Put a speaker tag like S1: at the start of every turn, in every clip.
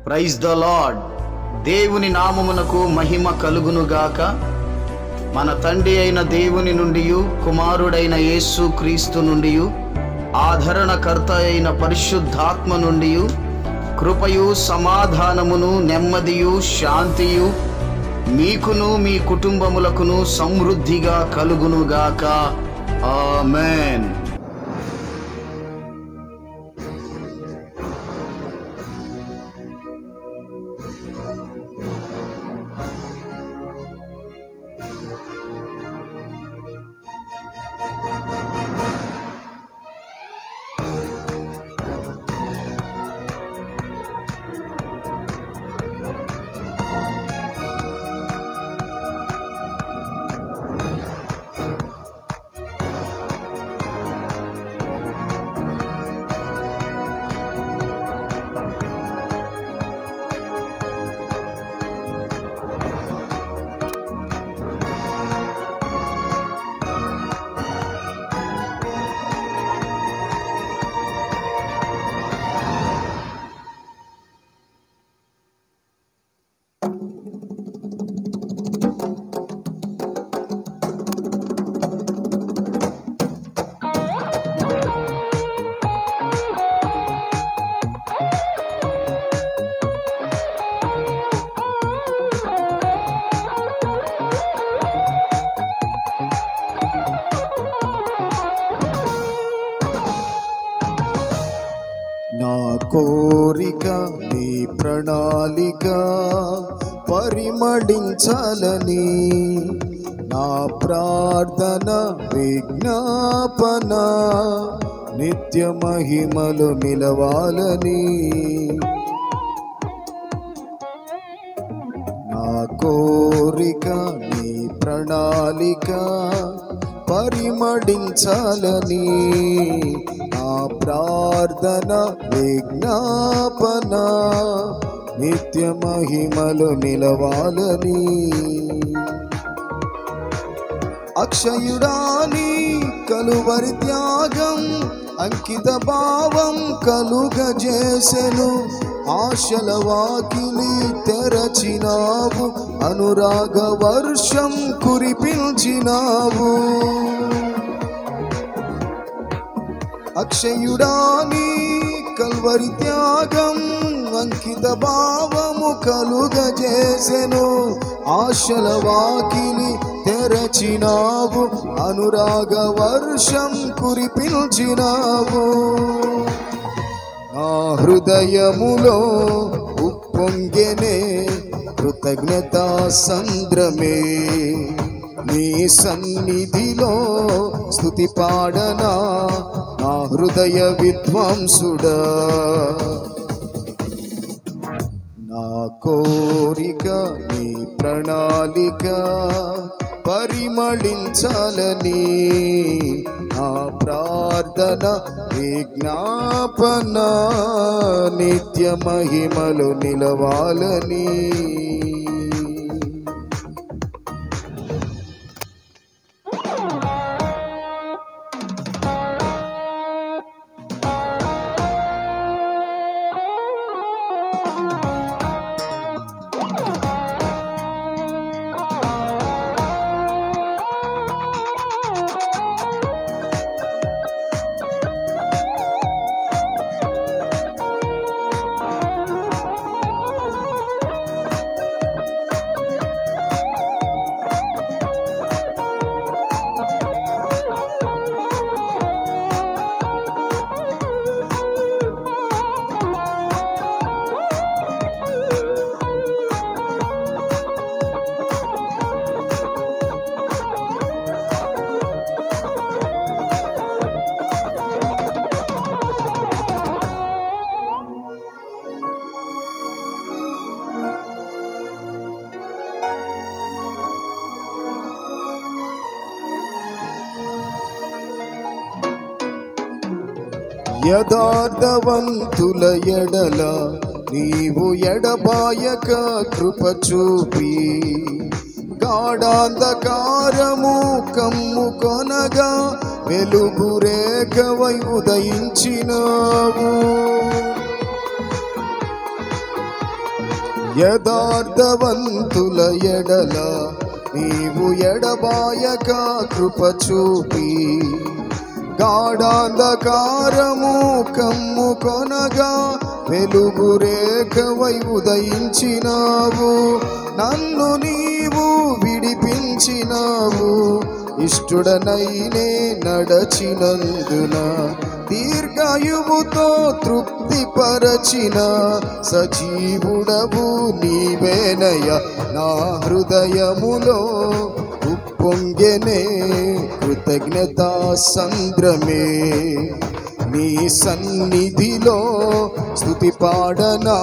S1: Praise the lord. దేవుని నామమునకు మహిమ కలుగునుగాక. మన తండ్రి అయిన దేవుని నుండి, కుమారుడైన యేసు క్రీస్తు నుండి, ఆదరణకర్త అయిన పరిశుద్ధాత్మ నుండి కృపయు సమాధానమును నెమ్మదియు శాంతియు మీకును మీ కుటుంబములకును సమృద్ధిగా కలుగునుగాక. ఆమేన్.
S2: నా కోరిక నీ ప్రణాళిక పరిమళించాలని, నా ప్రార్థన విజ్ఞాపన నిత్య మహిమలు నిలవాలని. నా కోరిక నీ ప్రణాళిక పరిమళించాలని, నా ప్రార్థన విజ్ఞాపన నిత్య మహిమలు నిలవాలని. అక్షయుడాని కలువరి త్యాగం అంకిత భావం కలుగజేసెను. ఆశల వాకిలి తెరచినావు, అనురాగ వర్షం కురిపించినావు. అక్షయుడాని కల్వరి త్యాగం అంకిత భావము కలుగజేసెను. ఆశల వాకిలి తెరచినావు, అనురాగ వర్షం కురిపించినావు. నా హృదయములో ఉప్పొంగెనే కృతజ్ఞతా సంద్రమే, నీ సన్నిధిలో స్తుతి పాడనా నా హృదయ విద్వాంసుడా. నా కోరిక నీ ప్రణాళిక పరిమళించాలని, నా ప్రార్థన విజ్ఞాపన నిత్య మహిమలు నిలవాలని. యథార్థవంతుల ఎడల నీవు ఎడబాయక కృప చూపి, గాఢాంధకారము కమ్ముకొనగా వెలుగు రేఖవై ఉదయించినావు. యథార్థవంతుల ఎడల నీవు ఎడబాయక కృప చూపి గాఢాంధకారము కమ్ము కొనగా వెలుగు రేఖవై ఉదయించినావు. నన్ను నీవు విడిపించినావు. ఇష్టుడనైనే నడచినందున దీర్ఘాయువుతో తృప్తిపరచిన సజీవుడవు నీవేనయ. నా హృదయములో ఉప్పొంగెనే కృతజ్ఞతా సంద్రమే. నీ సన్నిధిలో స్తుతి పాడనా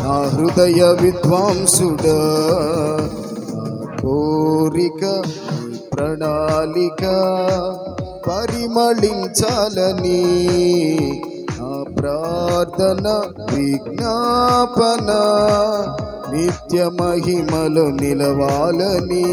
S2: నా హృదయ విద్వాంసుడా. కోరిక ప్రణాళిక పరిమళించాలని నా ప్రార్థన విజ్ఞాపన నిత్య మహిమలో నిలవాలని.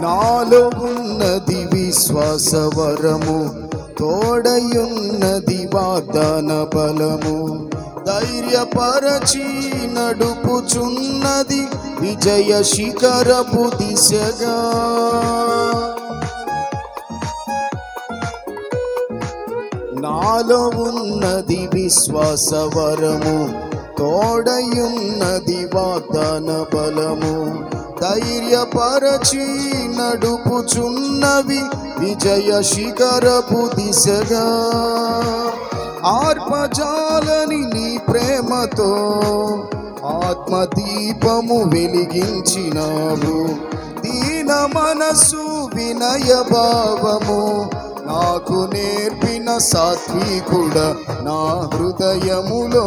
S2: నాలో ఉన్నది విశ్వాసవరము, తోడయున్నది వాగ్దాన బలము. ధైర్యపరచి నడుపుచున్నది విజయ శిఖరపు దిశగా. నాలో ఉన్నది విశ్వాసవరము, తోడయున్నది వాగ్దాన బలము. ధైర్యపరచి నడుపుచున్నవి విజయ శిఖరపు దిశగా. ఆర్పజాలని నీ ప్రేమతో ఆత్మదీపము వెలిగించినావు. దీన మనసు వినయ భావము నాకు నేర్పిన సాత్వికుడ. నా హృదయములో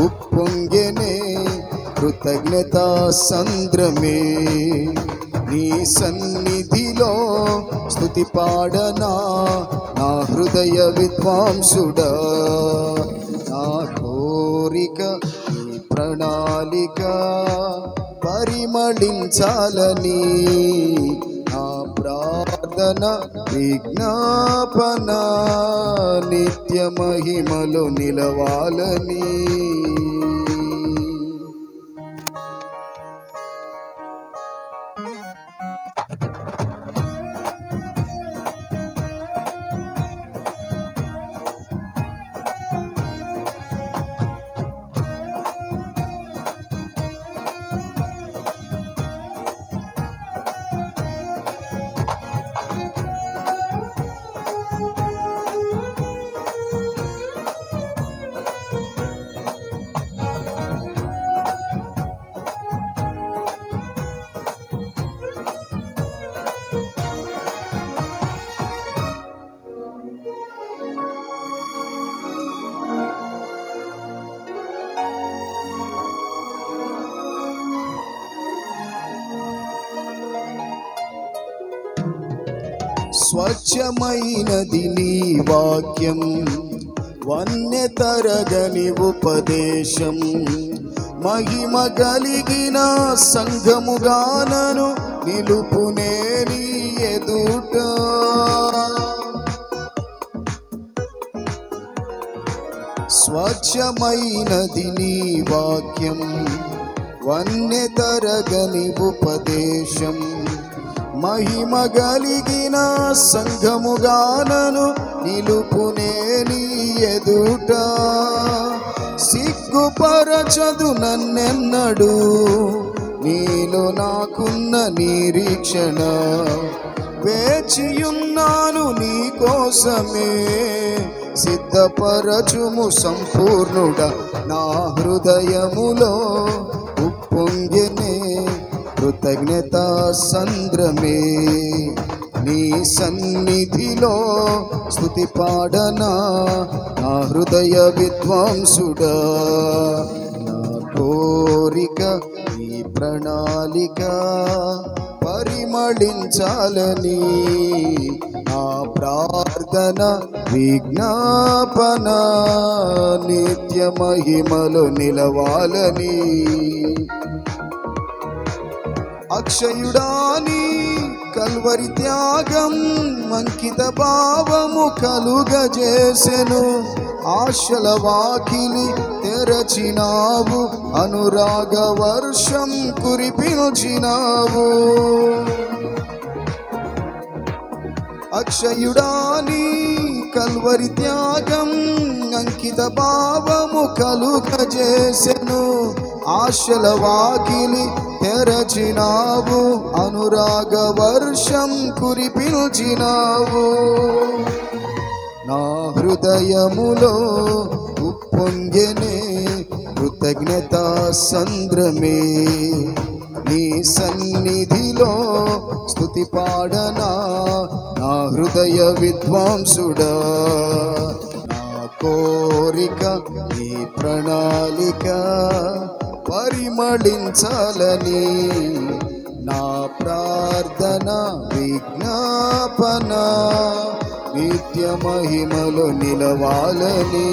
S2: ఉప్పొంగెనే కృతజ్ఞతా సంద్రమే. నీ సన్నిధిలో స్తుతి పాడనా నా హృదయ విద్వాంసుడా. నా కోరిక నీ ప్రణాళిక పరిమళించాలని నా ప్రార్థన విజ్ఞాపన నిత్య మహిమలో నిలవాలని. స్వచ్ఛమైనది నీ వాక్యం, వన్య తరగని ఉపదేశం. మహిమ కలిగిన సంఘముగానను నిలుపునే నీ ఎదుట. స్వచ్ఛమైనది నీ వాక్యం, వన్య తరగని ఉపదేశం. మహిమ కలిగిన సంఘముగానను నిలుపునే నీ ఎదుట. సిగ్గుపరచదు నన్నెన్నడు నీలో నాకున్న నిరీక్షణ. వేచియున్నాను నీ కోసమే సిద్ధపరచుము సంపూర్ణుడా. నా హృదయములో ఉప్పొంగెనే కృతజ్ఞత సంద్రమే. నీ సన్నిధిలో స్తుతి పాడనా నా హృదయ విద్వాంసుడా. నా కోరిక నీ ప్రణాళిక పరిమళించాలని, నా ప్రార్థన విజ్ఞాపన నిత్య మహిమలో నిలవాలని. అక్షయుడాని కల్వరి త్యాగం అంకిత భావము కలుగజేసెను. ఆశల వాకిలి తెరచినావు, అనురాగ వర్షం కురిపించినావు. అక్షయుడాని కల్వరి త్యాగం అంకిత భావము కలుగజేసెను. ఆశల వాకిలి తెరచినావు, అనురాగ వర్షం కురిపించినావు. నా హృదయములో ఉప్పొంగెనే కృతజ్ఞత సంద్రమే. నీ సన్నిధిలో స్తుతి పాడనా నా హృదయ విద్వాంసుడా. నా కోరిక నీ ప్రణాళిక పరిమళించాలని, నా ప్రార్థన విజ్ఞాపన నిత్య మహిమలో నిలవాలని.